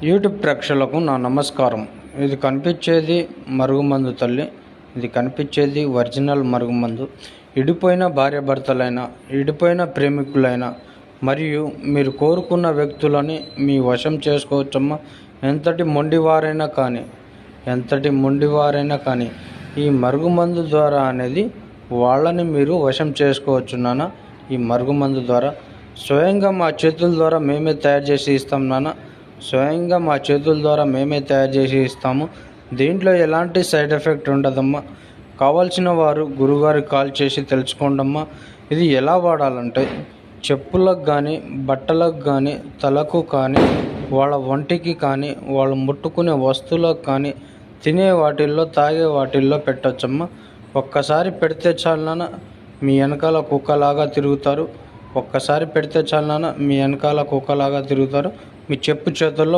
YouTube ప్రేక్షకులకు నా నమస్కారం. ఇది కనిపించేది మరుగుమందు తల్లి. ఇది కనిపించేది ఒరిజినల్ మరుగుమందు. ఇడిపోయిన భార్యాభర్తలైనా, ఇడిపోయిన ప్రేమికులైనా మరియు మీరు కోరుకున్న వ్యక్తులని మీ వశం చేసుకోవచ్చమ్మా. ఎంతటి మొండివారైనా కానీ ఈ మరుగుమందు ద్వారా అనేది వాళ్ళని మీరు వశం చేసుకోవచ్చు నాన్న. ఈ మరుగుమందు ద్వారా స్వయంగా మా చేతుల ద్వారా మేమే తయారు చేసి ఇస్తాం నాన్న. స్వయంగా మా చేతుల ద్వారా మేమే తయారు చేసి ఇస్తాము. దీంట్లో ఎలాంటి సైడ్ ఎఫెక్ట్ ఉండదమ్మా. కావాల్సిన వారు గురుగారికి కాల్ చేసి తెలుసుకోండమ్మా. ఇది ఎలా వాడాలంటే చెప్పులకు కానీ, బట్టలకు కానీ, తలకు కానీ, వాళ్ళ ఒంటికి కానీ, వాళ్ళు ముట్టుకునే వస్తువులకు కానీ, తినే వాటిల్లో, తాగే వాటిల్లో పెట్టచ్చమ్మా. ఒక్కసారి పెడితే చాలు నాన్న, మీ వెనకాల కుక్కలాగా తిరుగుతారు. ఒక్కసారి పెడితే చాలు నాన్న, మీ వెనకాల కుక్కలాగా తిరుగుతారు. మీ చెప్పు చేతుల్లో